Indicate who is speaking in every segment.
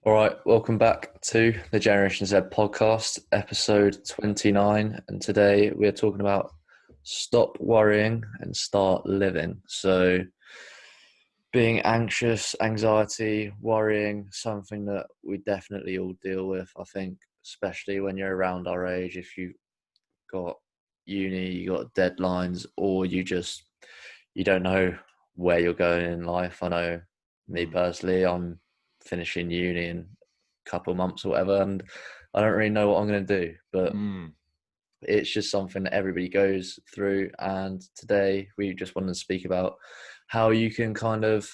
Speaker 1: All right, welcome back to the Generation Z podcast, episode 29. And today we're talking about stop worrying and start living. So, being anxious, anxiety, worrying, something that we definitely all deal with. I think, especially when you're around our age, if you've got uni, you got deadlines, or you don't know where you're going in life. I know me
Speaker 2: Mm,
Speaker 1: personally, I'm finishing uni in a couple of months or whatever, and I don't really know what I'm going to do, but
Speaker 2: mm,
Speaker 1: it's just something that everybody goes through. And today we just wanted to speak about how you can kind of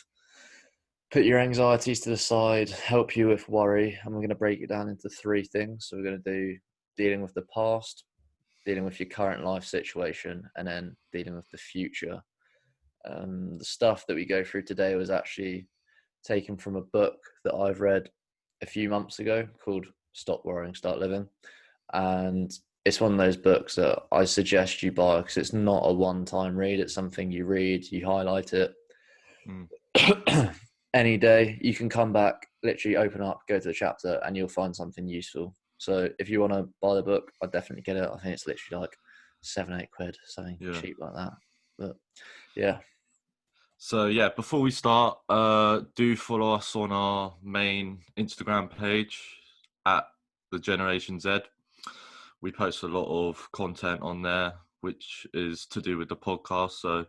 Speaker 1: put your anxieties to the side, help you with worry. And we're going to break it down into three things. So we're going to do dealing with the past, dealing with your current life situation, and then dealing with the future. The stuff that we go through today was actually taken from a book that I've read a few months ago called Stop Worrying, Start Living. And it's one of those books that I suggest you buy because it's not a one time read. It's something you read, you highlight it.
Speaker 2: mm.
Speaker 1: Any day, you can come back, literally open up, go to the chapter, and you'll find something useful. So if you want to buy the book, I'd definitely get it. I think it's literally like 7, 8 quid, something
Speaker 2: Yeah.
Speaker 1: cheap like that. But yeah,
Speaker 2: So yeah, before we start, do follow us on our main Instagram page at the Generation Z. We post a lot of content on there, which is to do with the podcast. So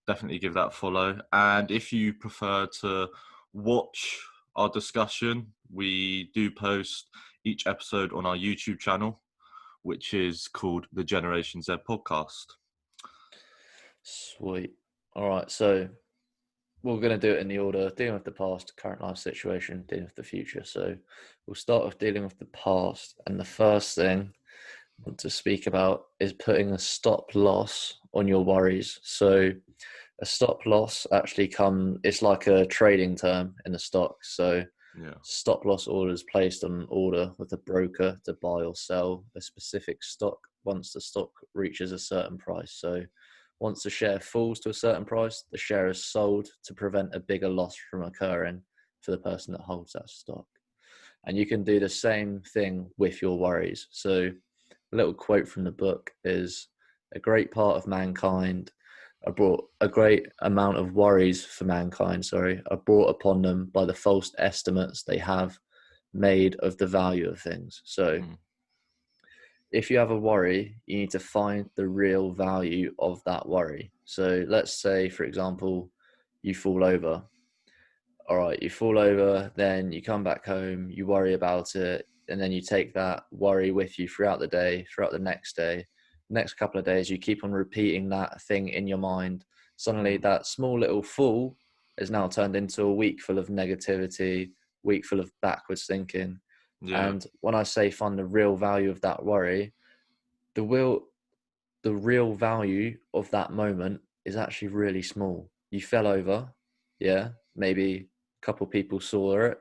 Speaker 2: definitely give that a follow. And if you prefer to watch our discussion, we do post each episode on our YouTube channel, which is called the Generation Z Podcast.
Speaker 1: sweet. All right, so we're going to do it in the order dealing with the past, current life situation, dealing with the future. So we'll start with dealing with the past. And the first thing I want to speak about is putting a stop loss on your worries. So a stop loss actually it's like a trading term in the stocks. So
Speaker 2: Yeah.
Speaker 1: stop loss orders placed on an order with a broker to buy or sell a specific stock once the stock reaches a certain price. So once the share falls to a certain price, the share is sold to prevent a bigger loss from occurring for the person that holds that stock. And you can do the same thing with your worries. So a little quote from the book is a great part of mankind are brought a great amount of worries for mankind, are brought upon them by the false estimates they have made of the value of things. So
Speaker 2: Mm,
Speaker 1: if you have a worry, you need to find the real value of that worry. So let's say, for example, you fall over. All right, you fall over, then you come back home, you worry about it, and then you take that worry with you throughout the day, throughout the next day. Next couple of days, you keep on repeating that thing in your mind. Suddenly,
Speaker 2: mm.
Speaker 1: that small little fall is now turned into a week full of negativity, week full of backwards thinking.
Speaker 2: Yeah.
Speaker 1: And when I say find the real value of that worry, the will the real value of that moment is actually really small. You fell over, yeah, maybe a couple people saw it.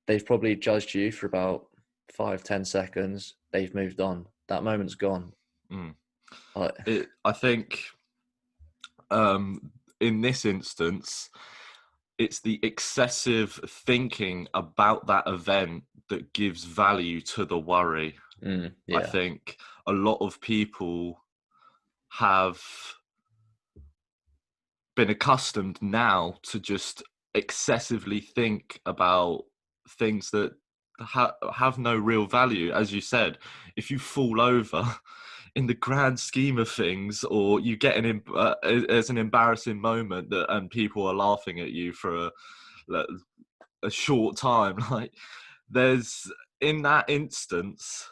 Speaker 1: They've probably judged you for about 5, 10 seconds. They've moved on. That moment's gone.
Speaker 2: Mm.
Speaker 1: Like,
Speaker 2: I think um, in this instance, it's the excessive thinking about that event that gives value to the worry. I
Speaker 1: yeah,
Speaker 2: think a lot of people have been accustomed now to just excessively think about things that have no real value. As you said, if you fall over, in the grand scheme of things, or you get as an embarrassing moment that and people are laughing at you for a short time, like there's in that instance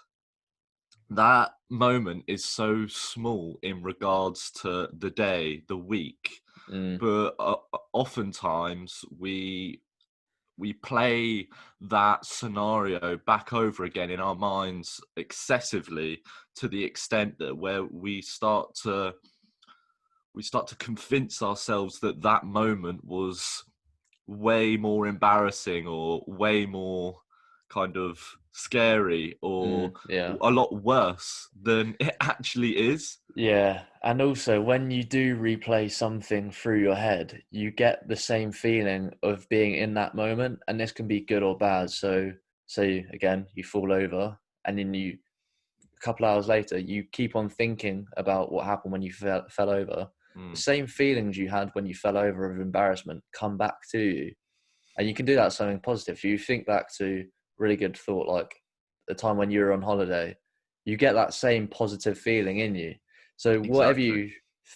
Speaker 2: that moment is so small in regards to the day, the week,
Speaker 1: mm,
Speaker 2: but oftentimes we play that scenario back over again in our minds excessively, to the extent that where we start to convince ourselves that that moment was way more embarrassing or way more kind of scary or
Speaker 1: Yeah.
Speaker 2: a lot worse than it actually is.
Speaker 1: Yeah. And also, when you do replay something through your head, you get the same feeling of being in that moment. And this can be good or bad. So, say again, you fall over, and then a couple hours later, you keep on thinking about what happened when you fell over. The
Speaker 2: Mm,
Speaker 1: same feelings you had when you fell over of embarrassment come back to you. And you can do that something positive. You think back to really good thought, like the time when you were on holiday, you get that same positive feeling in you. So whatever
Speaker 2: exactly.
Speaker 1: you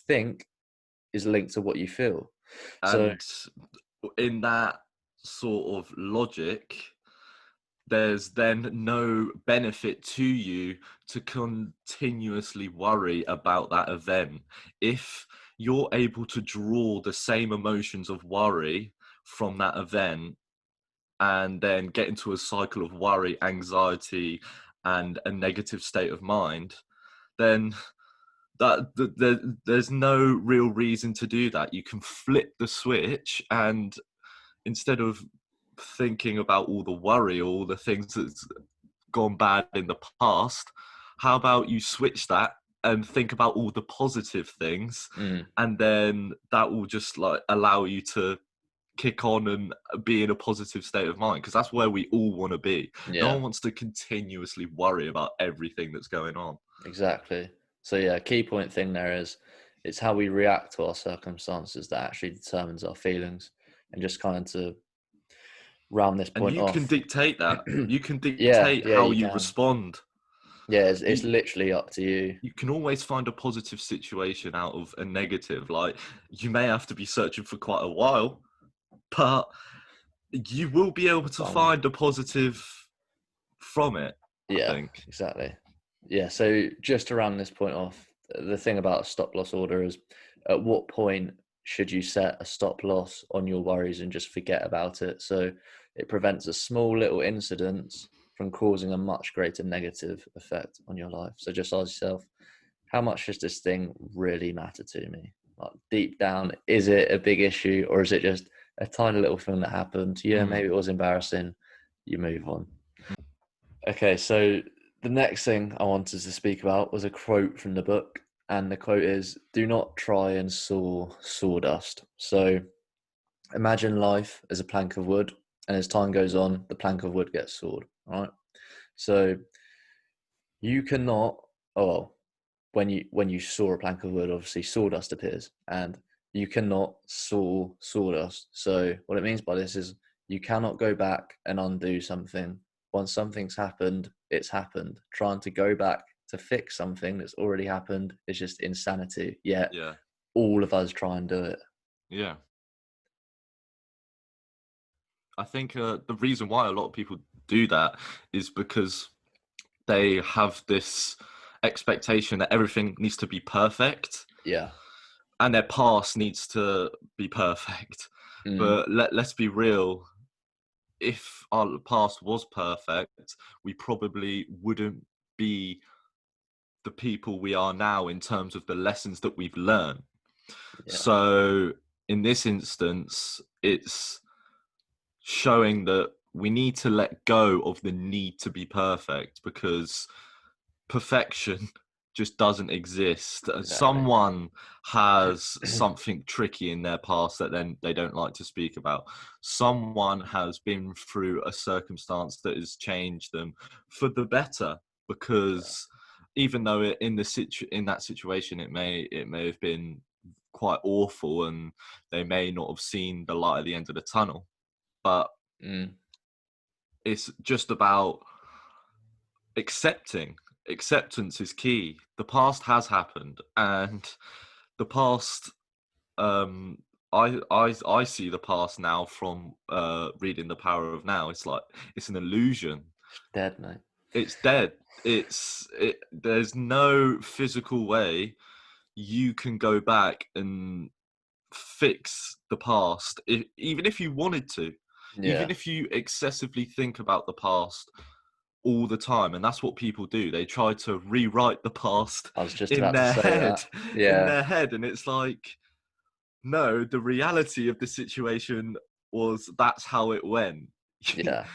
Speaker 1: think is linked to what you feel. So
Speaker 2: And in that sort of logic, there's then no benefit to you to continuously worry about that event. If you're able to draw the same emotions of worry from that event and then get into a cycle of worry, anxiety, and a negative state of mind, then there's no real reason to do that. You can flip the switch, and instead of thinking about all the worry or all the things that's gone bad in the past, how about you switch that and think about all the positive things,
Speaker 1: mm,
Speaker 2: and then that will just like allow you to kick on and be in a positive state of mind, because that's where we all want to be. No
Speaker 1: yeah,
Speaker 2: one wants to continuously worry about everything that's going on.
Speaker 1: exactly. So yeah, key point thing there is it's how we react to our circumstances that actually determines our feelings. And just kind of to round this
Speaker 2: And
Speaker 1: point
Speaker 2: you can
Speaker 1: off.
Speaker 2: dictate that. You can
Speaker 1: Yeah,
Speaker 2: dictate
Speaker 1: yeah,
Speaker 2: how
Speaker 1: you
Speaker 2: you
Speaker 1: can.
Speaker 2: respond.
Speaker 1: Yeah, it's
Speaker 2: You
Speaker 1: literally up to you.
Speaker 2: you can always find a positive situation out of a negative. Like, you may have to be searching for quite a while, but you will be able to
Speaker 1: Fun.
Speaker 2: find a positive from it, I
Speaker 1: Yeah,
Speaker 2: think.
Speaker 1: exactly. Yeah, so just to round this point off, the thing about a stop loss order is at what point should you set a stop loss on your worries and just forget about it? So it prevents a small little incident from causing a much greater negative effect on your life. So just ask yourself, how much does this thing really matter to me? Like deep down, is it a big issue, or is it just a tiny little thing that happened? Yeah,
Speaker 2: Mm.
Speaker 1: maybe it was embarrassing. You move on. Okay, so the next thing I wanted to speak about was a quote from the book, and the quote is, "Do not try and saw sawdust." So imagine life as a plank of wood, and as time goes on, the plank of wood gets sawed. All right. So you cannot. Oh, well, when you saw a plank of wood, obviously sawdust appears, and you cannot saw sawdust. So what it means by this is you cannot go back and undo something. Once something's happened, it's happened. Trying to go back to fix something that's already happened is just insanity. Yet
Speaker 2: Yeah.
Speaker 1: all of us try and do it.
Speaker 2: Yeah. I think the reason why a lot of people do that is because they have this expectation that everything needs to be perfect
Speaker 1: Yeah.
Speaker 2: and their past needs to be perfect.
Speaker 1: Mm,
Speaker 2: But let's be real, if our past was perfect, we probably wouldn't be the people we are now in terms of the lessons that we've learned.
Speaker 1: yeah.
Speaker 2: So in this instance, it's showing that we need to let go of the need to be perfect, because perfection just doesn't exist.
Speaker 1: Exactly.
Speaker 2: Someone has something tricky in their past that then they don't like to speak about. Someone has been through a circumstance that has changed them for the better,
Speaker 1: Yeah.
Speaker 2: because even though in in that situation it may have been quite awful and they may not have seen the light at the end of the tunnel, but
Speaker 1: Mm,
Speaker 2: it's just about accepting. Acceptance is key. The past has happened, and the past, um I see the past now from reading The Power of Now. It's like it's an illusion.
Speaker 1: it's dead, mate.
Speaker 2: It's dead. There's no physical way you can go back and fix the past, even if you wanted to, even
Speaker 1: Yeah.
Speaker 2: if you excessively think about the past all the time. And that's what people do. They try to rewrite the past
Speaker 1: I was just
Speaker 2: in
Speaker 1: about to
Speaker 2: their
Speaker 1: say
Speaker 2: head,
Speaker 1: that. Yeah.
Speaker 2: and it's like, no, the reality of the situation was that's how it went.
Speaker 1: Yeah.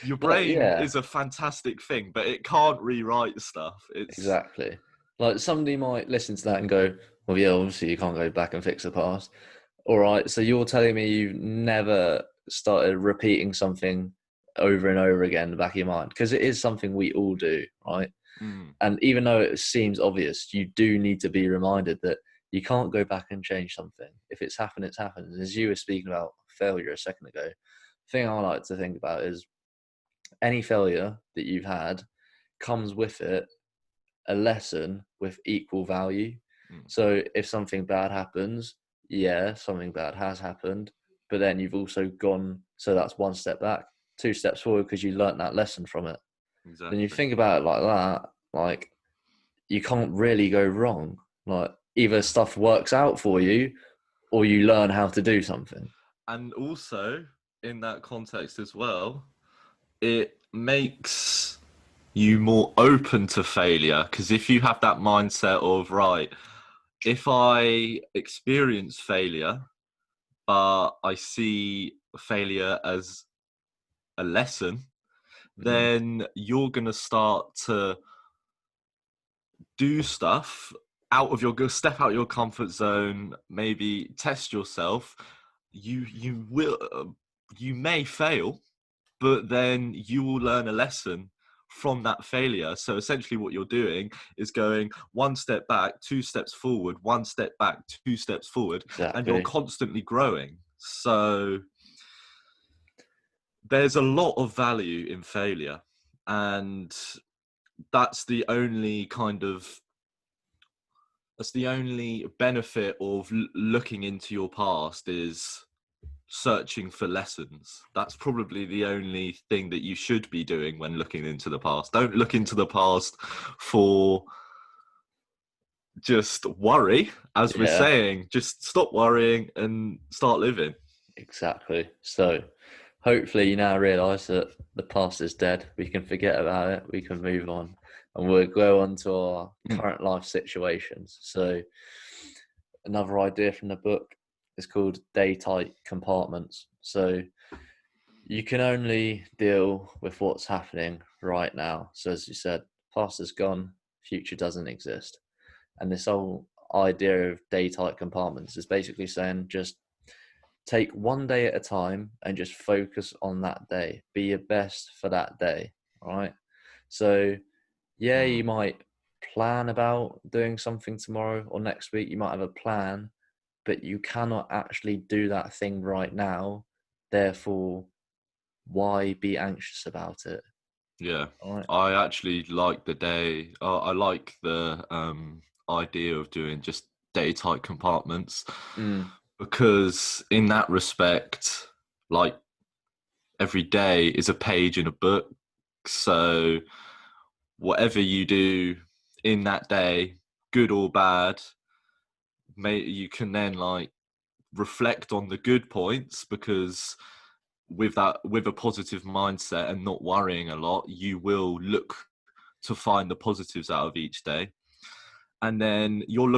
Speaker 2: Your
Speaker 1: But
Speaker 2: brain
Speaker 1: yeah,
Speaker 2: is a fantastic thing, but it can't rewrite stuff. It's
Speaker 1: exactly. Like somebody might listen to that and go, "Well, yeah, obviously you can't go back and fix the past." All right, so you're telling me you've never started repeating something over and over again in the back of your mind, because it is something we all do, right?
Speaker 2: mm,
Speaker 1: And even though it seems obvious, you do need to be reminded that you can't go back and change something. If it's happened, it's happened. And as you were speaking about failure a second ago, the thing I like to think about is any failure that you've had comes with it a lesson with equal value.
Speaker 2: mm,
Speaker 1: So if something bad happens, yeah, something bad has happened, but then you've also gone, so that's one step back, two steps forward because you learnt that lesson from it. Then you
Speaker 2: exactly.
Speaker 1: think about it like that, like you can't really go wrong. Like either stuff works out for you or you learn how to do something.
Speaker 2: And also, in that context as well, it makes you more open to failure. Because if you have that mindset of, right, if I experience failure, but I see failure as a lesson,
Speaker 1: Mm,
Speaker 2: then you're going to start to do stuff out of your step out your comfort zone, maybe test yourself. You will you may fail, but then you will learn a lesson from that failure. So essentially what you're doing is going one step back, two steps forward, one step back, two steps forward, and you're
Speaker 1: exactly.
Speaker 2: constantly growing. So there's a lot of value in failure, and that's the only kind of that's the only benefit of looking into your past is searching for lessons. That's probably the only thing that you should be doing when looking into the past. Don't look into the past for just worry, as we're
Speaker 1: Yeah,
Speaker 2: saying. Just stop worrying and start living.
Speaker 1: exactly. So hopefully you now realise that the past is dead. We can forget about it. We can move on, and we'll go on to our
Speaker 2: Mm,
Speaker 1: current life situations. So another idea from the book is called day tight compartments. So you can only deal with what's happening right now. So as you said, past is gone, future doesn't exist. And this whole idea of day tight compartments is basically saying just take one day at a time and just focus on that day. Be your best for that day. All right. So yeah, you
Speaker 2: mm.
Speaker 1: might plan about doing something tomorrow or next week. You might have a plan, but you cannot actually do that thing right now. Therefore, why be anxious about it?
Speaker 2: Yeah,
Speaker 1: All right.
Speaker 2: I actually like the day. I like the idea of doing just day tight compartments
Speaker 1: Mm,
Speaker 2: because, in that respect, like every day is a page in a book. So whatever you do in that day, good or bad, you can then like reflect on the good points because with a positive mindset and not worrying a lot, you will look to find the positives out of each day. And then you're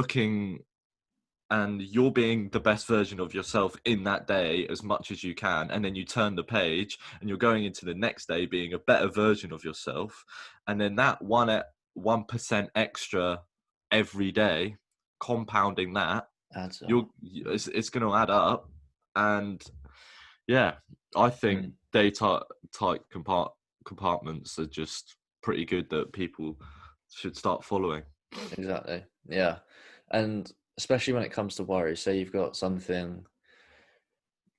Speaker 2: being the best version of yourself in that day as much as you can. And then you turn the page and you're going into the next day being a better version of yourself. And then that 1% extra every day, compounding that,
Speaker 1: adds up.
Speaker 2: it's going to add up. And yeah, I think
Speaker 1: Mm,
Speaker 2: tight compartments are just pretty good that people should start following.
Speaker 1: exactly. Yeah. And especially when it comes to worry, say you've got something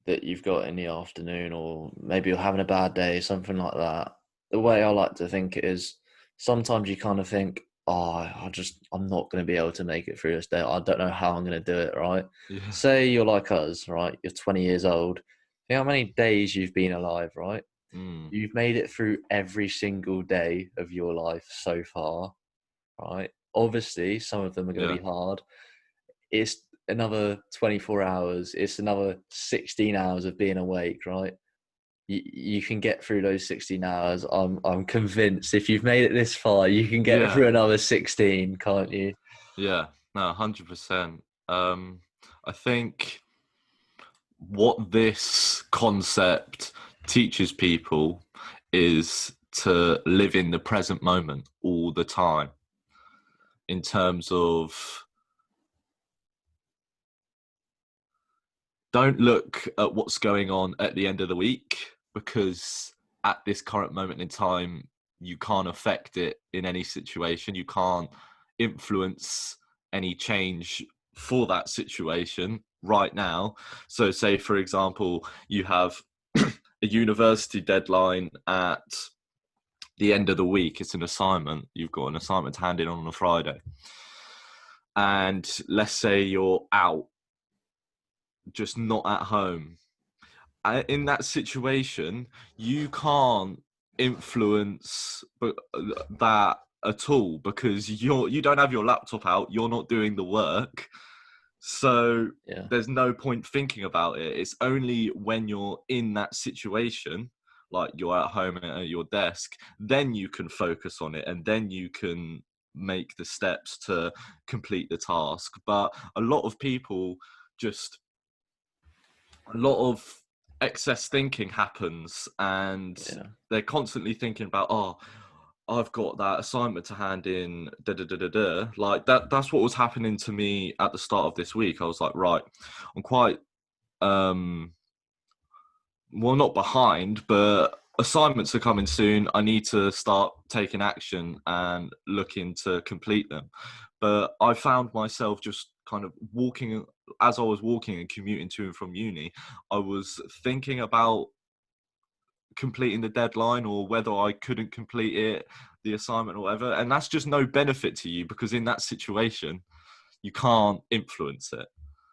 Speaker 1: that you've got in the afternoon, or maybe you're having a bad day, something like that. The way I like to think it is sometimes you kind of think, oh, I'm not going to be able to make it through this day. I don't know how I'm going to do it, right?
Speaker 2: Yeah.
Speaker 1: Say you're like us, right? You're 20 years old. Think how many days you've been alive, right?
Speaker 2: Mm,
Speaker 1: You've made it through every single day of your life so far, right? Obviously, some of them are going to
Speaker 2: yeah.
Speaker 1: be hard. It's another 24 hours. It's another 16 hours of being awake, right? You can get through those 16 hours. I'm convinced if you've made it this far, you can get
Speaker 2: Yeah.
Speaker 1: through another 16, can't you?
Speaker 2: Yeah. No, 100%. I think what this concept teaches people is to live in the present moment all the time, in terms of don't look at what's going on at the end of the week, because at this current moment in time, you can't affect it in any situation. You can't influence any change for that situation right now. So, say, for example, you have a university deadline at the end of the week. It's an assignment. You've got an assignment to hand in on a Friday. And let's say you're out, just not at home. In that situation, you can't influence that at all, because you don't have your laptop out, you're not doing the work, so
Speaker 1: Yeah,
Speaker 2: there's no point thinking about it. It's only when you're in that situation, like you're at home at your desk, then you can focus on it, and then you can make the steps to complete the task. But a lot of people just a lot of excess thinking happens, and
Speaker 1: yeah,
Speaker 2: they're constantly thinking about, oh, I've got that assignment to hand in, da da da da da. Like that's what was happening to me at the start of this week. I was like, right, I'm quite um well, not behind, but assignments are coming soon. I need to start taking action and looking to complete them. But I found myself just kind of walking, as I was walking and commuting to and from uni, I was thinking about completing the deadline, or whether I couldn't complete it, the assignment or whatever. And that's just no benefit to you, because in that situation, you can't influence it.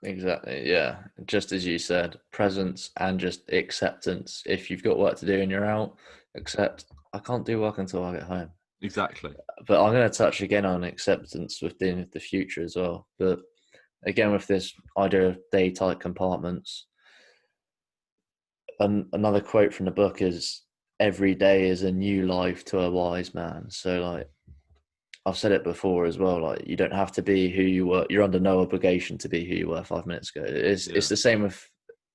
Speaker 1: exactly. Yeah, just as you said, presence and just acceptance. If you've got work to do and you're out, accept. I can't do work until I get home.
Speaker 2: Exactly.
Speaker 1: But I'm going to touch again on acceptance within the future as well. But again, with this idea of day type compartments, another quote from the book is, "Every day is a new life to a wise man." So, like, I've said it before as well, like, you don't have to be who you were. You're under no obligation to be who you were 5 minutes ago. It's
Speaker 2: Yeah.
Speaker 1: the same with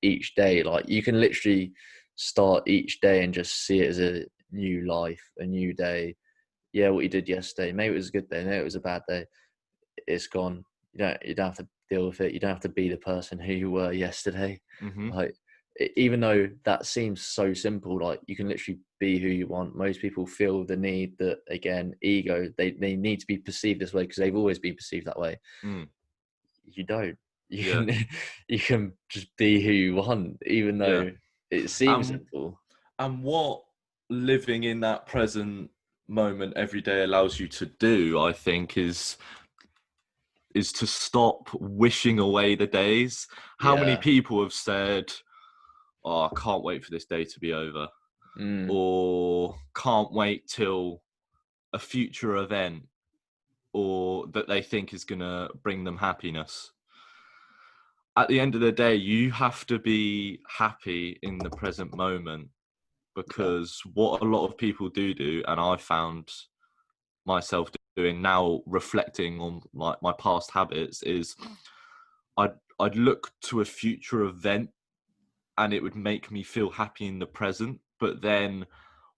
Speaker 1: each day. Like, you can literally start each day and just see it as a new life, a new day. Yeah, what you did yesterday, maybe it was a good day, maybe it was a bad day. It's gone. You don't have to deal with it. You don't have to be the person who you were yesterday.
Speaker 2: Hmm.
Speaker 1: Like, even though that seems so simple, like, you can literally be who you want. Most people feel the need that, again, ego, they need to be perceived this way because they've always been perceived that way.
Speaker 2: Mm.
Speaker 1: You don't. You
Speaker 2: Yeah.
Speaker 1: can you can just be who you want, even
Speaker 2: Yeah.
Speaker 1: though it seems
Speaker 2: Um,
Speaker 1: simple.
Speaker 2: and what living in that present moment every day allows you to do, I think, is to stop wishing away the days. How many
Speaker 1: Yeah.
Speaker 2: people have said, "Oh, I can't wait for this day to be over,"
Speaker 1: Mm,
Speaker 2: or "Can't wait till a future event," or that they think is going to bring them happiness. At the end of the day, you have to be happy in the present moment,
Speaker 1: yeah.
Speaker 2: because what a lot of people do, and I found myself doing now, reflecting on like my past habits, is I'd look to a future event and it would make me feel happy in the present, but then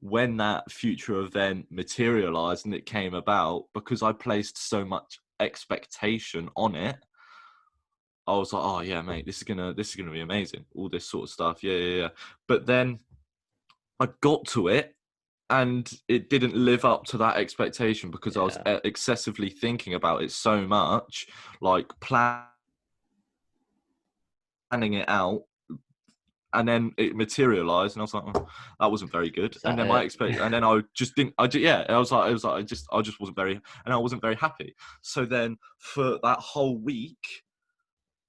Speaker 2: when that future event materialized and it came about, because I placed so much expectation on it, I was like, oh yeah, mate, this is gonna be amazing, all this sort of stuff, yeah, yeah, yeah. But then I got to it and it didn't live up to that expectation, because I was
Speaker 1: Yeah.
Speaker 2: excessively thinking about it so much, like planning it out, and then it materialized, and I was like, oh, that wasn't very good.
Speaker 1: Is
Speaker 2: And
Speaker 1: that
Speaker 2: then
Speaker 1: it?
Speaker 2: and then I just didn't, yeah, I just wasn't very, and I wasn't very happy. So then for that whole week,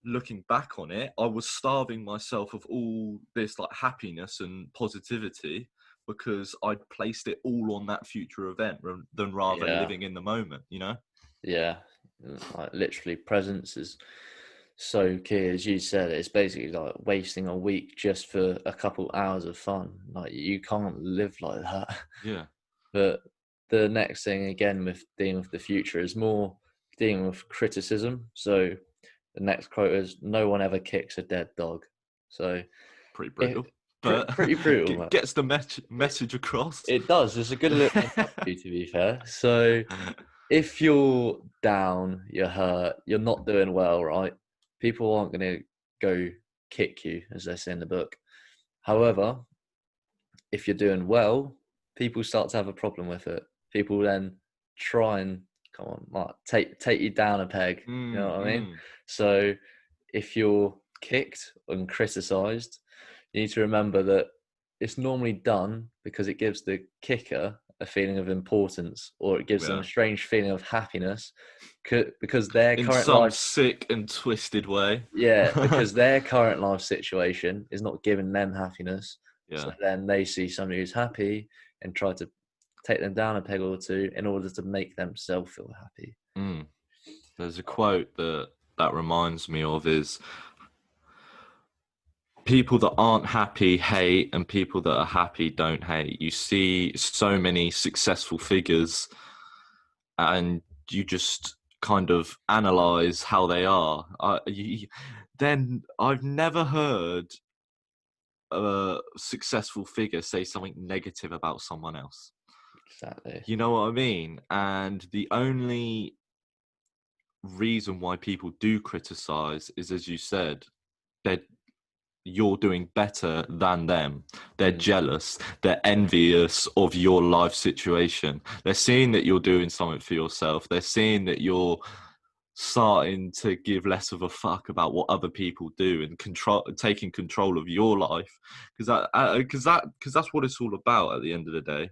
Speaker 2: looking back on it, I was starving myself of all this like happiness and positivity, because I'd placed it all on that future event than rather
Speaker 1: Yeah.
Speaker 2: living in the moment, you know?
Speaker 1: Yeah, like, literally, presence is so key. As you said, it's basically like wasting a week just for a couple hours of fun. Like, you can't live like that.
Speaker 2: Yeah.
Speaker 1: But the next thing, again, with dealing with the future, is more dealing with criticism. So the next quote is, "No one ever kicks a dead dog." So
Speaker 2: Pretty
Speaker 1: if
Speaker 2: brutal. but
Speaker 1: Pretty brutal, man.
Speaker 2: gets the message across.
Speaker 1: It does. It's a good little analogy, to be fair. So if you're down, you're hurt, you're not doing well, right? People aren't going to go kick you, as they say in the book. However, if you're doing well, people start to have a problem with it. People then try and come on, like, take you down a peg. You know what I mean? So if you're kicked and criticised, you need to remember that it's normally done because it gives the kicker a feeling of importance, or it gives them a strange feeling of happiness, because their
Speaker 2: in
Speaker 1: current
Speaker 2: some
Speaker 1: life,
Speaker 2: sick and twisted way.
Speaker 1: because their current life situation is not giving them happiness. So
Speaker 2: Yeah.
Speaker 1: then they see somebody who's happy and try to take them down a peg or two in order to make themselves feel happy.
Speaker 2: There's a quote that reminds me of is, people that aren't happy hate, and people that are happy don't hate. You see so many successful figures and you just kind of analyze how they are. Then I've never heard a successful figure say something negative about someone else.
Speaker 1: Exactly.
Speaker 2: You know what I mean? And the only reason why people do criticize is, as you said, you're doing better than them. They're jealous. They're envious of your life situation. They're seeing that you're doing something for yourself. They're seeing that you're starting to give less of a fuck about what other people do and taking control of your life, because that's what it's all about at the end of the day.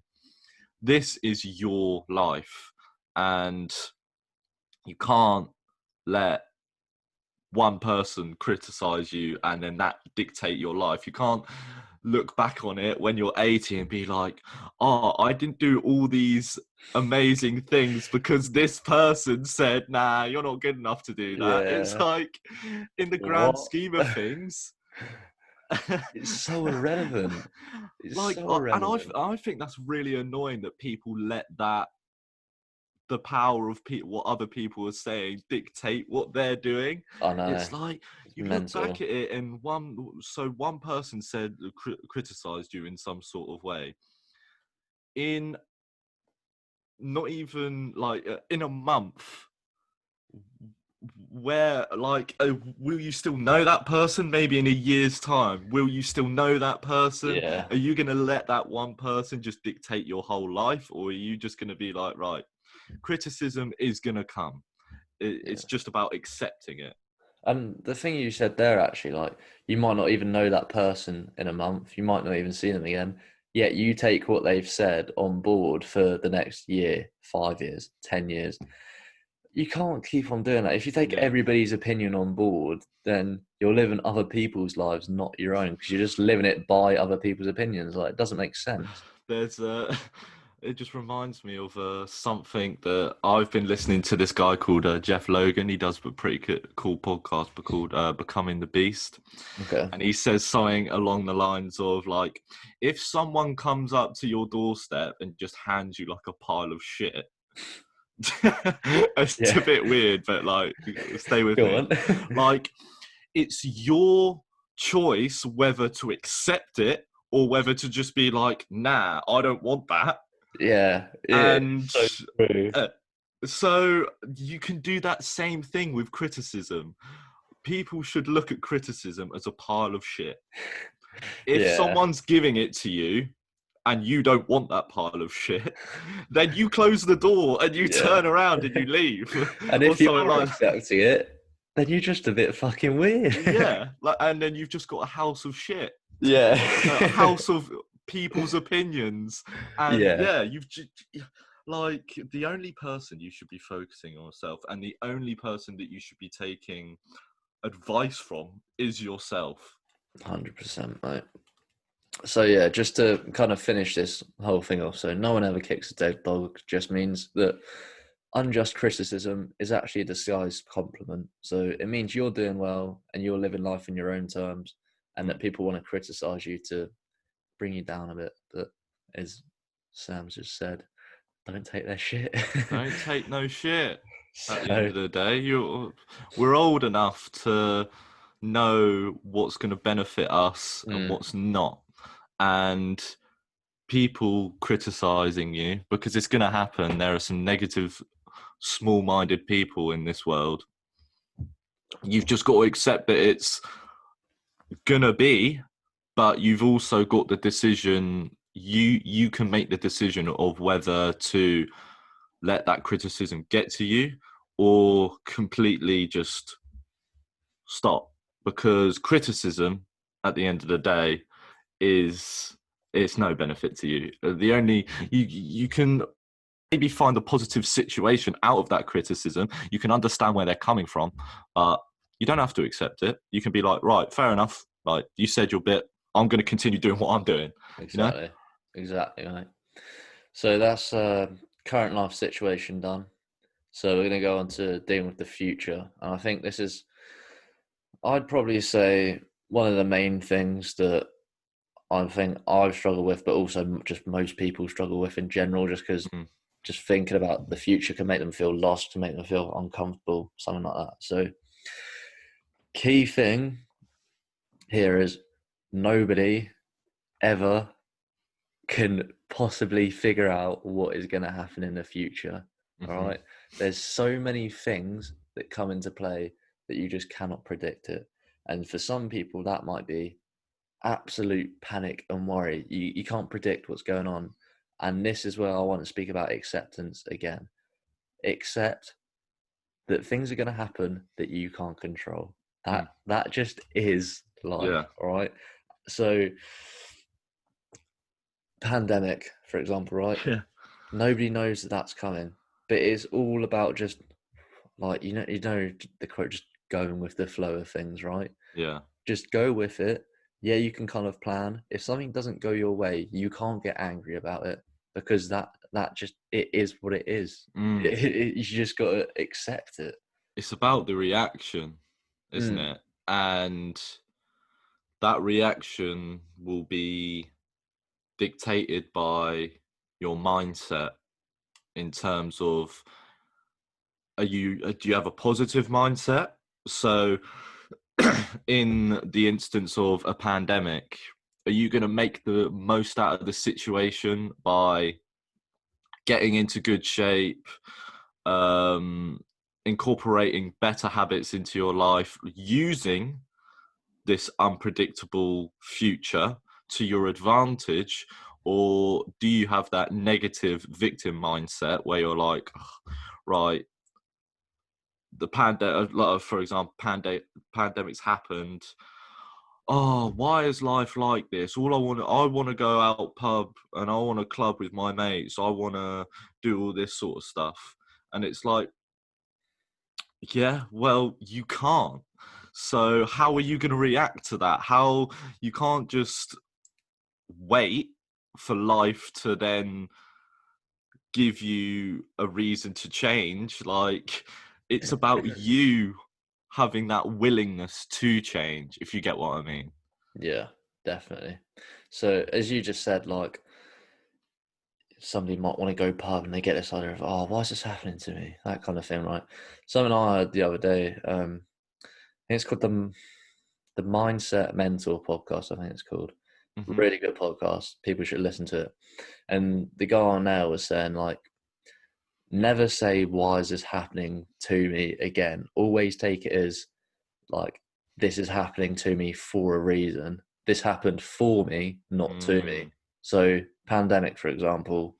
Speaker 2: This is your life, and you can't let one person criticize you and then that dictate your life. You can't look back on it when you're 80 and be like, oh, I didn't do all these amazing things because this person said, nah, you're not good enough to do that.
Speaker 1: Yeah.
Speaker 2: It's like, in the grand scheme of things,
Speaker 1: it's so irrelevant.
Speaker 2: I think that's really annoying that people let the power of what other people are saying dictate what they're doing.
Speaker 1: I know.
Speaker 2: It's like, you look back at it, and one person said, criticized you in some sort of way, in not even like in a month, where like will you still know that person? Maybe in a year's time, will you still know that person?
Speaker 1: Yeah.
Speaker 2: Are you going to let that one person just dictate your whole life, or are you just going to be like, right, criticism is going to come, it's just about accepting it?
Speaker 1: And the thing you said there, actually, like, you might not even know that person in a month. You might not even see them again. Yet you take what they've said on board for the next year, 5 years, 10 years. You can't keep on doing that. If you take everybody's opinion on board, then you're living other people's lives, not your own, because you're just living it by other people's opinions. Like, it doesn't make sense.
Speaker 2: There's it just reminds me of something that I've been listening to. This guy called Jeff Logan. He does a pretty cool podcast called Becoming the Beast.
Speaker 1: Okay.
Speaker 2: And he says something along the lines of, like, if someone comes up to your doorstep and just hands you like a pile of shit, it's a bit weird, but like, stay with me. Like, it's your choice whether to accept it or whether to just be like, nah, I don't want that.
Speaker 1: Yeah.
Speaker 2: And
Speaker 1: so true.
Speaker 2: So you can do that same thing with criticism. People should look at criticism as a pile of shit. If someone's giving it to you and you don't want that pile of shit, then you close the door and you turn around and you leave.
Speaker 1: And if you're not accepting it, then you're just a bit fucking weird.
Speaker 2: And then you've just got a house of shit.
Speaker 1: A
Speaker 2: house of people's opinions. And you've like, the only person you should be focusing on yourself, and the only person that you should be taking advice from is yourself.
Speaker 1: 100%, mate. So just to kind of finish this whole thing off, so no one ever kicks a dead dog just means that unjust criticism is actually a disguised compliment. So it means you're doing well and you're living life in your own terms, and that people want to criticize you to bring you down a bit. But as Sam's just said, don't take their shit.
Speaker 2: Don't take no shit. At the end of the day, we're old enough to know what's going to benefit us and what's not. and people criticizing you, because it's going to happen. There are some negative, small-minded people in this world. You've just got to accept that it's going to be, but you've also got the decision. You can make the decision of whether to let that criticism get to you or completely just stop, because criticism at the end of the day is, it's no benefit to you. The only, you can maybe find a positive situation out of that criticism. You can understand where they're coming from, but you don't have to accept it. You can be like, right, fair enough, like, you said your bit, I'm going to continue doing what I'm doing.
Speaker 1: Exactly. Exactly, right. So that's current life situation done. So we're going to go on to dealing with the future. And I think this is, I'd probably say, one of the main things that I think I've struggled with, but also just most people struggle with in general, just because just thinking about the future can make them feel lost, can make them feel uncomfortable, something like that. So key thing here is nobody ever can possibly figure out what is going to happen in the future. All right. There's so many things that come into play that you just cannot predict it. And for some people, that might be absolute panic and worry. You can't predict what's going on. And this is where I want to speak about acceptance again. Accept that things are going to happen that you can't control. That just is life.
Speaker 2: Yeah.
Speaker 1: All right. So pandemic, for example, right?
Speaker 2: Yeah.
Speaker 1: Nobody knows that that's coming, but it's all about just like, you know the quote, just going with the flow of things, right?
Speaker 2: Yeah.
Speaker 1: Just go with it. Yeah, you can kind of plan. If something doesn't go your way, you can't get angry about it, because that just, it is what it is. You just got to accept it.
Speaker 2: It's about the reaction, isn't it? And that reaction will be dictated by your mindset, in terms of, do you have a positive mindset? So in the instance of a pandemic, are you going to make the most out of the situation by getting into good shape, incorporating better habits into your life, using this unpredictable future to your advantage? Or do you have that negative victim mindset where you're like, "Oh, right, the pandemic, for example, pandemics happened. Oh, why is life like this? I want to go out pub and I want to club with my mates. I want to do all this sort of stuff." And it's like, yeah, well, you can't. So how are you going to react to that? You can't just wait for life to then give you a reason to change. Like, it's about you having that willingness to change, if you get what I mean.
Speaker 1: Yeah, definitely. So as you just said, like, somebody might want to go pub and they get this idea of, oh, why is this happening to me? That kind of thing, right? Something I heard the other day, I think it's called the Mindset Mentor podcast, I think it's called. Really good podcast. People should listen to it. And the guy on there was saying, like, never say, why is this happening to me again? Always take it as, like, this is happening to me for a reason. This happened for me, not to me. So pandemic, for example,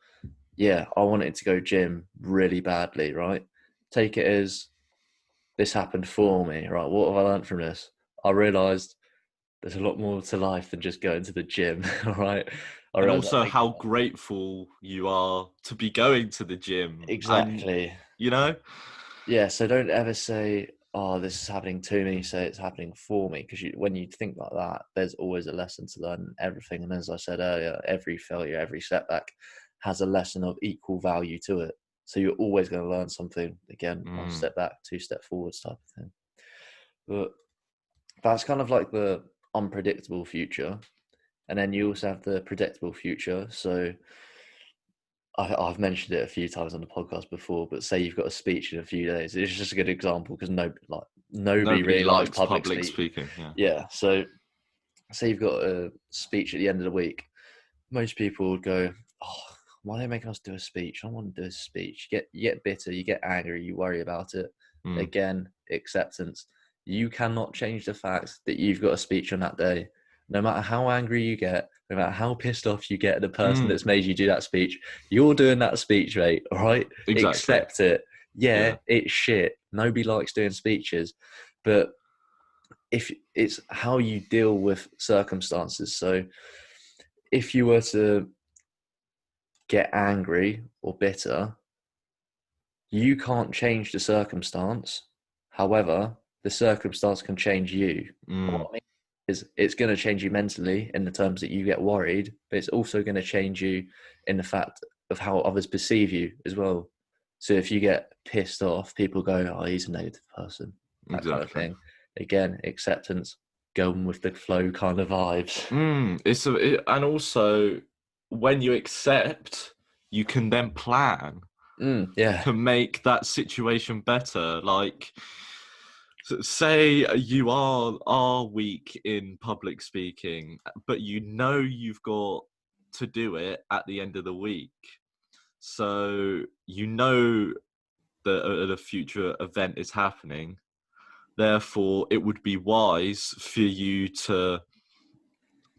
Speaker 1: yeah, I wanted to go gym really badly, right? Take it as, this happened for me, right? What have I learned from this? I realized there's a lot more to life than just going to the gym, right? I
Speaker 2: And
Speaker 1: realized
Speaker 2: also how grateful you are to be going to the gym.
Speaker 1: exactly.
Speaker 2: And, you know?
Speaker 1: Yeah, so don't ever say, oh, this is happening to me, say it's happening for me. Because when you think like that, there's always a lesson to learn in everything. And as I said earlier, every failure, every setback has a lesson of equal value to it. So you're always going to learn something, again, one step back, two step forwards type of thing. But that's kind of like the unpredictable future. And then you also have the predictable future. So I've mentioned it a few times on the podcast before, but say you've got a speech in a few days. It's just a good example because nobody really likes public
Speaker 2: speaking.
Speaker 1: Yeah. So say you've got a speech at the end of the week most people would go, oh, why are they making us do a speech? I don't want to do a speech. You get bitter, you get angry, you worry about it.
Speaker 2: Mm,
Speaker 1: Again, acceptance. You cannot change the fact that you've got a speech on that day. No matter how angry you get, no matter how pissed off you get at the person
Speaker 2: mm,
Speaker 1: that's made you do that speech, you're doing that speech, mate. All right?
Speaker 2: exactly.
Speaker 1: Accept it. Yeah,
Speaker 2: Yeah.
Speaker 1: it's shit. Nobody likes doing speeches. But if it's how you deal with circumstances. So if you were to get angry or bitter, you can't change the circumstance. However, the circumstance can change you. What
Speaker 2: Mm,
Speaker 1: I mean is it's going to change you mentally in the terms that you get worried, but it's also going to change you in the fact of how others perceive you as well. So if you get pissed off, people go, oh, he's a negative person, that kind of
Speaker 2: exactly.
Speaker 1: thing. Again, acceptance, going with the flow kind of vibes.
Speaker 2: And also when you accept, you can then plan
Speaker 1: Yeah.
Speaker 2: to make that situation better. Like, say you are weak in public speaking, but you know you've got to do it at the end of the week. So you know that a future event is happening. Therefore, it would be wise for you to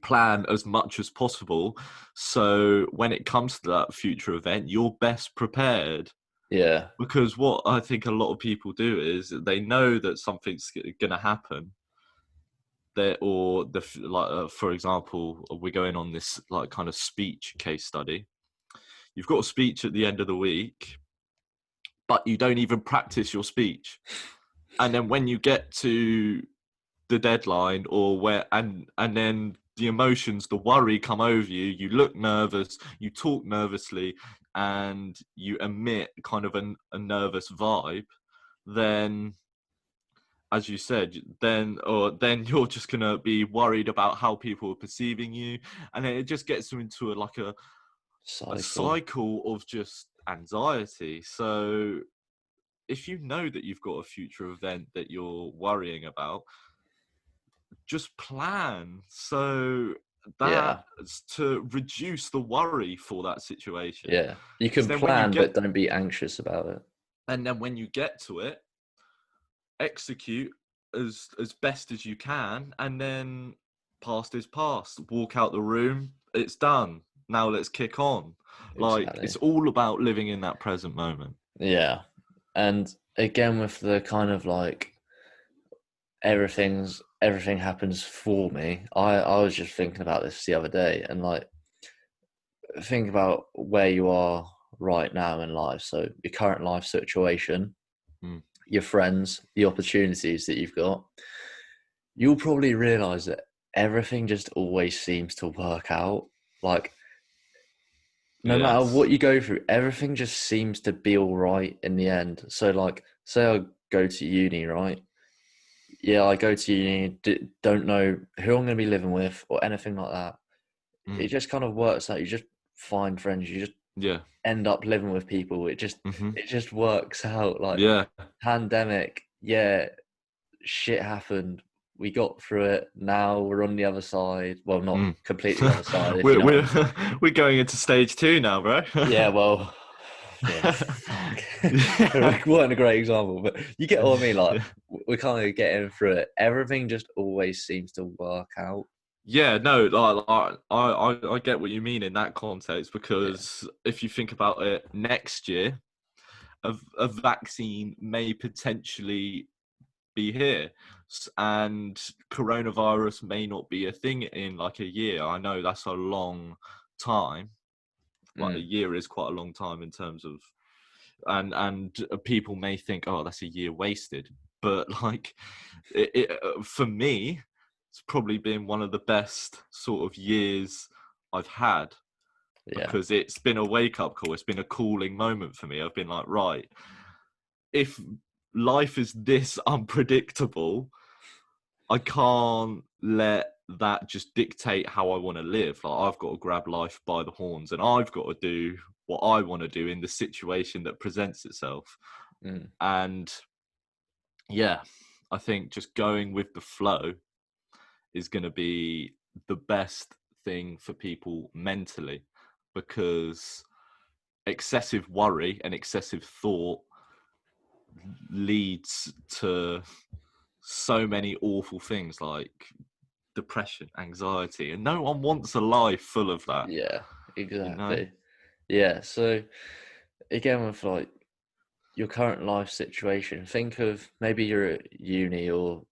Speaker 2: plan as much as possible. So when it comes to that future event, you're best prepared.
Speaker 1: Yeah.
Speaker 2: Because what I think a lot of people do is they know that something's going to happen. For example, we're going on this like kind of speech case study. You've got a speech at the end of the week, but you don't even practice your speech. And then when you get to the deadline and then the emotions, the worry come over you, you look nervous, you talk nervously, and you emit kind of a nervous vibe, then as you said, then you're just gonna be worried about how people are perceiving you, and then it just gets into a
Speaker 1: Cycle.
Speaker 2: cycle of just anxiety. So if you know that you've got a future event that you're worrying about, just plan so that
Speaker 1: Yeah.
Speaker 2: to reduce the worry for that situation.
Speaker 1: Yeah. You
Speaker 2: Because
Speaker 1: can
Speaker 2: then when you
Speaker 1: plan,
Speaker 2: get
Speaker 1: but don't be anxious about it.
Speaker 2: and then when you get to it, execute as best as you can, and then past is past. Walk out the room. It's done. Now let's kick on. Like, it's
Speaker 1: Exactly.
Speaker 2: all about living in that present moment.
Speaker 1: Yeah. And again, with the kind of like everything happens for me. I was just thinking about this the other day, and like think about where you are right now in life. So your current life situation,
Speaker 2: Mm.
Speaker 1: your friends, the opportunities that you've got. You'll probably realize that everything just always seems to work out. Like no matter
Speaker 2: Yes.
Speaker 1: what you go through, everything just seems to be all right in the end. So like, say I go to uni, right? Yeah, I go to uni, don't know who I'm going to be living with or anything like that. It
Speaker 2: Mm.
Speaker 1: just kind of works out. You just find friends. You just
Speaker 2: Yeah.
Speaker 1: end up living with people.
Speaker 2: Hmm.
Speaker 1: It just works out. Like
Speaker 2: Yeah.
Speaker 1: pandemic, yeah, shit happened. We got through it. Now we're on the other side. Well, not
Speaker 2: Mm.
Speaker 1: completely the other side, if you
Speaker 2: we're
Speaker 1: know what
Speaker 2: we're
Speaker 1: I'm saying.
Speaker 2: we're going into stage 2 now, bro.
Speaker 1: Yeah, well, yeah, fuck.
Speaker 2: Yeah.
Speaker 1: It wasn't a great example, but you get what I mean. Like,
Speaker 2: Yeah.
Speaker 1: we're kind of getting through it. Everything just always seems to work out.
Speaker 2: Yeah, no, I get what you mean in that context,
Speaker 1: Yeah,
Speaker 2: because if you think about it, next year, a vaccine may potentially be here, and coronavirus may not be a thing in like a year. I know that's a long time. Well, a
Speaker 1: mm,
Speaker 2: year is quite a long time in terms of, and people may think, oh, that's a year wasted, but like for me, it's probably been one of the best sort of years I've had,
Speaker 1: yeah,
Speaker 2: because it's been a wake up call. It's been a cooling moment for me. I've been like, right, if life is this unpredictable, I can't let that just dictate how I want to live. Like, I've got to grab life by the horns, and I've got to do what I want to do in the situation that presents itself.
Speaker 1: mm,
Speaker 2: And yeah, I think just going with the flow is going to be the best thing for people mentally, because excessive worry and excessive thought leads to so many awful things like depression, anxiety, and no one wants a life full of that,
Speaker 1: Yeah,
Speaker 2: you know?
Speaker 1: exactly. Yeah, so again, with like your current life situation, think of maybe you're at uni or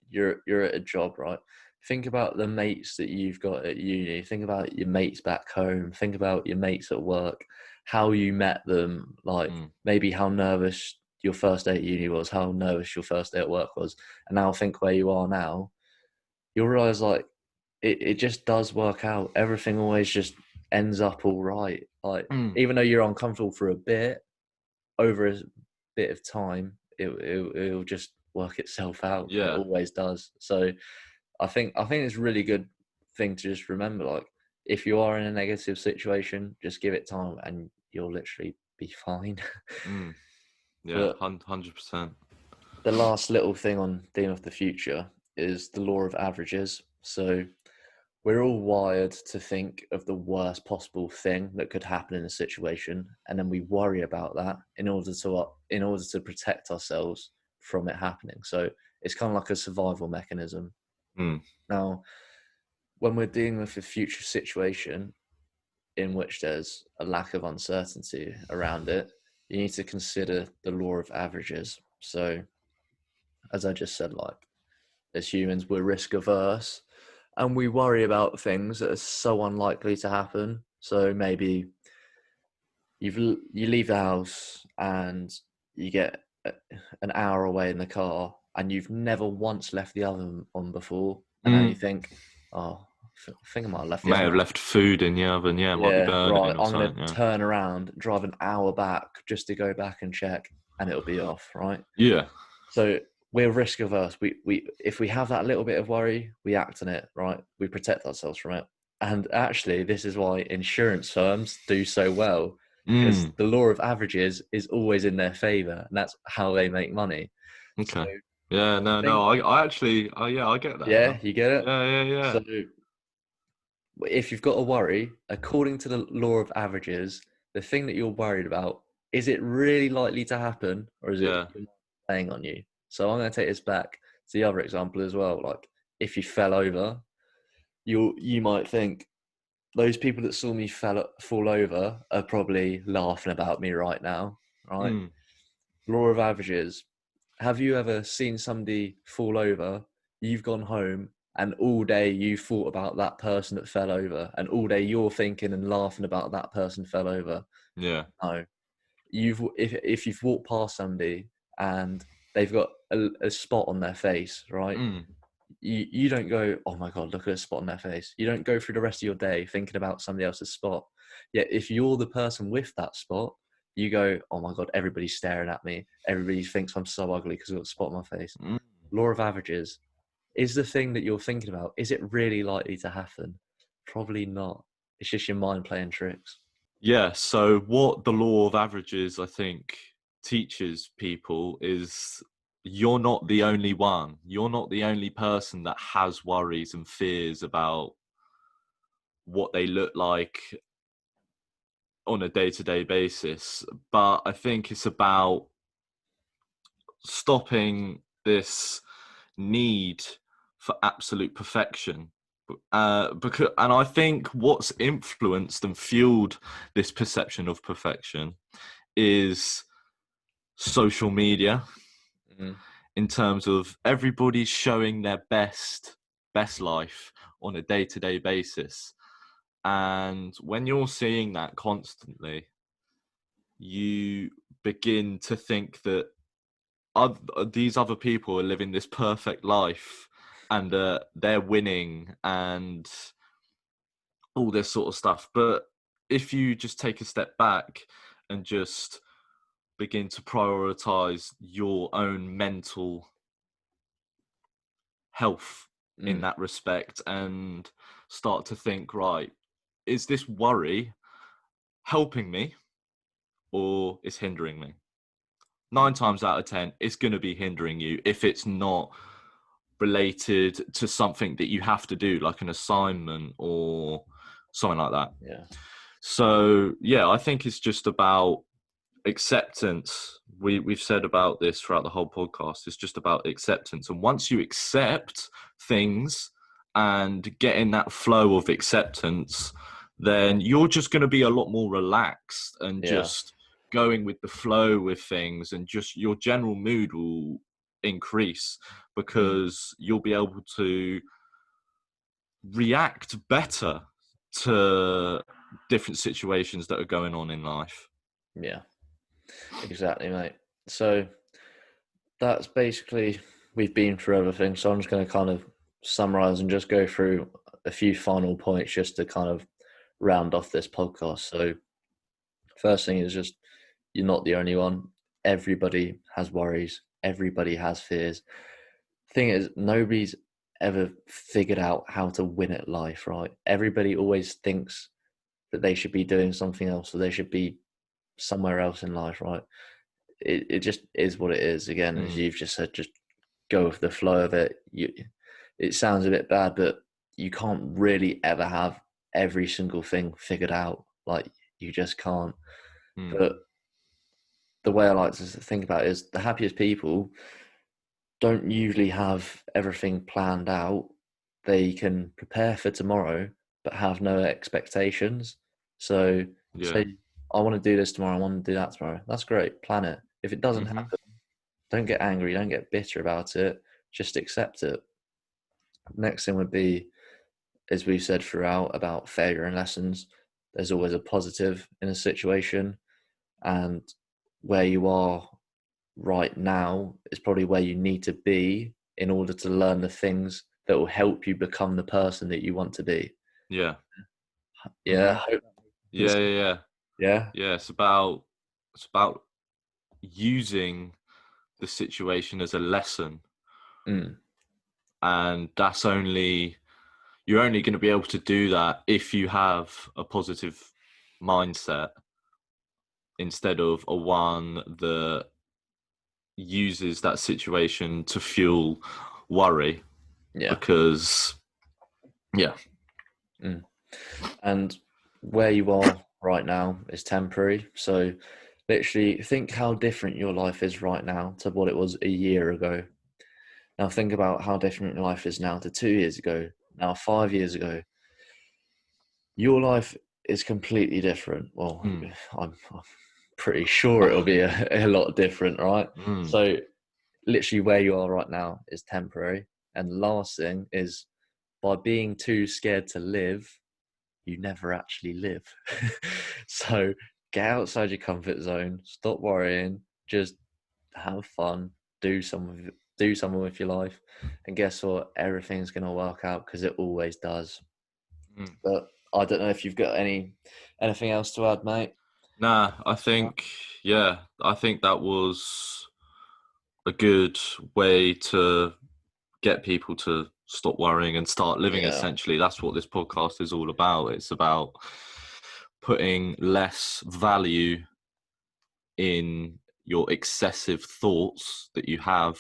Speaker 1: you're at a job, right? Think about the mates that you've got at uni. Think about your mates back home. Think about your mates at work, how you met them, like
Speaker 2: Mm.
Speaker 1: maybe how nervous your first day at uni was, how nervous your first day at work was, and now think where you are now. You'll realize like it just does work out. Everything always just ends up all right. Like
Speaker 2: Mm.
Speaker 1: even though you're uncomfortable for a bit, over a bit of time, it'll just work itself out. It
Speaker 2: Yeah.
Speaker 1: always does. So I think it's a really good thing to just remember. Like if you are in a negative situation, just give it time, and you'll literally be fine.
Speaker 2: Mm. Yeah,
Speaker 1: But
Speaker 2: 100%.
Speaker 1: the last little thing on dealing with the future is the law of averages. So we're all wired to think of the worst possible thing that could happen in a situation, and then we worry about that in order to protect ourselves from it happening. So it's kind of like a survival mechanism.
Speaker 2: Mm.
Speaker 1: Now, when we're dealing with a future situation in which there's a lack of uncertainty around it, you need to consider the law of averages. So, as I just said, like as humans, we're risk averse and we worry about things that are so unlikely to happen. So maybe you leave the house and you get an hour away in the car and you've never once left the oven on before, and now you
Speaker 2: Mm.
Speaker 1: think, oh, I think I might have left the
Speaker 2: May
Speaker 1: oven
Speaker 2: have
Speaker 1: on.
Speaker 2: left food in the oven, yeah, it might be
Speaker 1: Yeah, right.
Speaker 2: burning or
Speaker 1: I'm gonna
Speaker 2: something, yeah.
Speaker 1: turn around, drive an hour back just to go back and check, and it'll be off, right?
Speaker 2: Yeah.
Speaker 1: So we're risk averse. We if we have that little bit of worry, we act on it, right? We protect ourselves from it. And actually, this is why insurance firms do so well, because
Speaker 2: Mm.
Speaker 1: the law of averages is always in their favor, and that's how they make money. So
Speaker 2: Okay. Yeah,
Speaker 1: the
Speaker 2: no,
Speaker 1: thing,
Speaker 2: I actually, yeah, I get that
Speaker 1: yeah,
Speaker 2: now.
Speaker 1: you get it.
Speaker 2: Yeah, yeah, yeah.
Speaker 1: So if you've got a worry, according to the law of averages, the thing that you're worried about, is it really likely to happen, or is it
Speaker 2: Yeah.
Speaker 1: playing on you? So I'm going to take this back to the other example as well. Like if you fell over, you might think those people that saw me fall over are probably laughing about me right now, right?
Speaker 2: Mm.
Speaker 1: Law of averages. Have you ever seen somebody fall over? You've gone home and all day you thought about that person that fell over, and all day you're thinking and laughing about that person fell over.
Speaker 2: Yeah.
Speaker 1: No, if you've walked past somebody and they've got a spot on their face, right?
Speaker 2: Mm.
Speaker 1: You don't go, oh my god, look at a spot on their face. You don't go through the rest of your day thinking about somebody else's spot. Yet if you're the person with that spot, you go, oh my god, everybody's staring at me. Everybody thinks I'm so ugly because I've got a spot on my face.
Speaker 2: Mm.
Speaker 1: Law of averages. Is the thing that you're thinking about, is it really likely to happen? Probably not. It's just your mind playing tricks.
Speaker 2: Yeah, so what the law of averages, I think, teaches people is you're not the only one. You're not the only person that has worries and fears about what they look like on a day-to-day basis. But I think it's about stopping this need for absolute perfection. Because, and I think what's influenced and fueled this perception of perfection is social media,
Speaker 1: Mm.
Speaker 2: in terms of everybody showing their best life on a day-to-day basis. And when you're seeing that constantly, you begin to think that these other people are living this perfect life, and they're winning and all this sort of stuff. But if you just take a step back and just begin to prioritize your own mental health in
Speaker 1: Mm.
Speaker 2: that respect and start to think, right, is this worry helping me or is hindering me? 9 times out of 10, it's going to be hindering you if it's not related to something that you have to do, like an assignment or something like that.
Speaker 1: Yeah.
Speaker 2: So yeah, I think it's just about acceptance. We've said about this throughout the whole podcast. It's just about acceptance, and once you accept things and get in that flow of acceptance, then you're just going to be a lot more relaxed and
Speaker 1: Yeah.
Speaker 2: just going with the flow with things, and just your general mood will increase
Speaker 1: Mm.
Speaker 2: because you'll be able to react better to different situations that are going on in life.
Speaker 1: Yeah. Exactly, mate. So that's basically, we've been through everything. So I'm just going to kind of summarize and just go through a few final points just to kind of round off this podcast. So first thing is just, you're not the only one. Everybody has worries. Everybody has fears. Thing is, nobody's ever figured out how to win at life, right? Everybody always thinks that they should be doing something else, or they should be somewhere else in life, right? It just is what it is. Again, as
Speaker 2: Mm,
Speaker 1: you've just said, just go with the flow of it. It sounds a bit bad, but you can't really ever have every single thing figured out. Like, you just can't.
Speaker 2: mm,
Speaker 1: But the way I like to think about it is, the happiest people don't usually have everything planned out. They can prepare for tomorrow, but have no expectations. So
Speaker 2: yeah.
Speaker 1: say, I want to do this tomorrow, I want to do that tomorrow. That's great. Plan it. If it doesn't
Speaker 2: Hmm.
Speaker 1: happen, don't get angry, don't get bitter about it. Just accept it. Next thing would be, as we've said throughout, about failure and lessons. There's always a positive in a situation, and where you are right now is probably where you need to be in order to learn the things that will help you become the person that you want to be.
Speaker 2: Yeah.
Speaker 1: Yeah,
Speaker 2: Hmm.
Speaker 1: I hope
Speaker 2: Yeah,
Speaker 1: this,
Speaker 2: yeah, yeah.
Speaker 1: yeah.
Speaker 2: Yeah, it's about using the situation as a lesson,
Speaker 1: Mm,
Speaker 2: and you're only going to be able to do that if you have a positive mindset instead of a one that uses that situation to fuel worry.
Speaker 1: yeah.
Speaker 2: Because yeah,
Speaker 1: Mm. And where you are right now is temporary. So literally think how different your life is right now to what it was a year ago. Now think about how different your life is now to 2 years ago, now 5 years ago. Your life is completely different. Well,
Speaker 2: mm,
Speaker 1: I'm pretty sure it'll be a lot different, right?
Speaker 2: mm,
Speaker 1: So literally where you are right now is temporary. And the last thing is, by being too scared to live, you never actually live. So get outside your comfort zone, stop worrying, just have fun, do something with your life, and guess what? Everything's gonna work out, because it always does.
Speaker 2: mm.
Speaker 1: But I don't know if you've got anything else to add, mate.
Speaker 2: Nah,
Speaker 1: No?
Speaker 2: I think that was a good way to get people to stop worrying and start living.
Speaker 1: Yeah,
Speaker 2: Essentially, that's what this podcast is all about. It's about putting less value in your excessive thoughts that you have,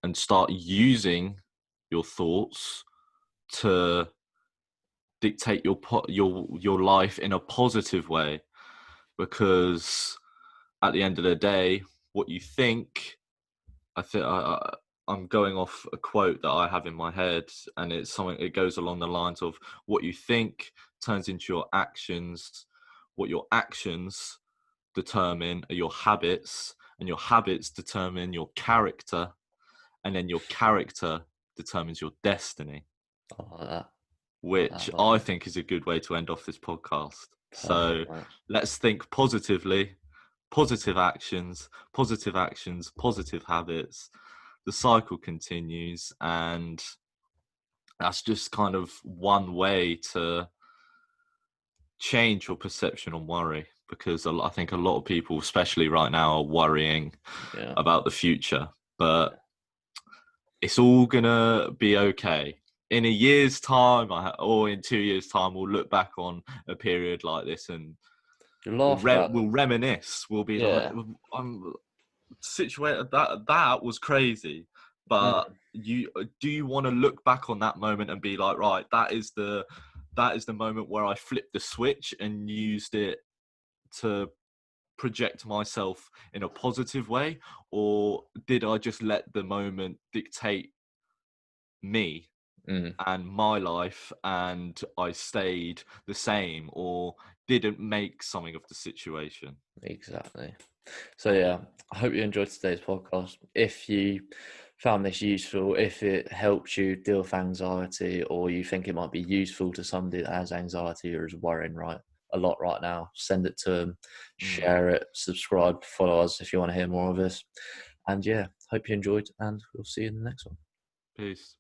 Speaker 2: and start using your thoughts to dictate your life in a positive way. Because at the end of the day, what you think, I think I'm going off a quote that I have in my head, and it's something. It goes along the lines of, what you think turns into your actions. What your actions determine are your habits, and your habits determine your character, and then your character determines your destiny.
Speaker 1: I like that.
Speaker 2: Which
Speaker 1: That,
Speaker 2: I
Speaker 1: mate.
Speaker 2: think is a good way to end off this podcast. So
Speaker 1: Perfect, mate.
Speaker 2: let's think positively, positive actions, positive actions, positive habits. The cycle continues, and that's just kind of one way to change your perception on worry. Because I think a lot of people, especially right now, are worrying
Speaker 1: Yeah,
Speaker 2: about the future, but it's all gonna be okay. In a year's time, or in 2 years' time, we'll look back on a period like this, and
Speaker 1: you laugh about
Speaker 2: we'll
Speaker 1: it.
Speaker 2: reminisce. We'll be like,
Speaker 1: Yeah,
Speaker 2: "I'm situated. That was crazy." But
Speaker 1: Mm,
Speaker 2: you want to look back on that moment and be like, right, that is the moment where I flipped the switch and used it to project myself in a positive way, or did I just let the moment dictate me
Speaker 1: mm,
Speaker 2: and my life, and I stayed the same or didn't make something of the situation?
Speaker 1: exactly. So yeah, I hope you enjoyed today's podcast. If you found this useful, if it helps you deal with anxiety, or you think it might be useful to somebody that has anxiety or is worrying a lot right now, send it to them,
Speaker 2: Mm,
Speaker 1: share it, subscribe, follow us if you want to hear more of this. And yeah, hope you enjoyed, and we'll see you in the next one.
Speaker 2: peace.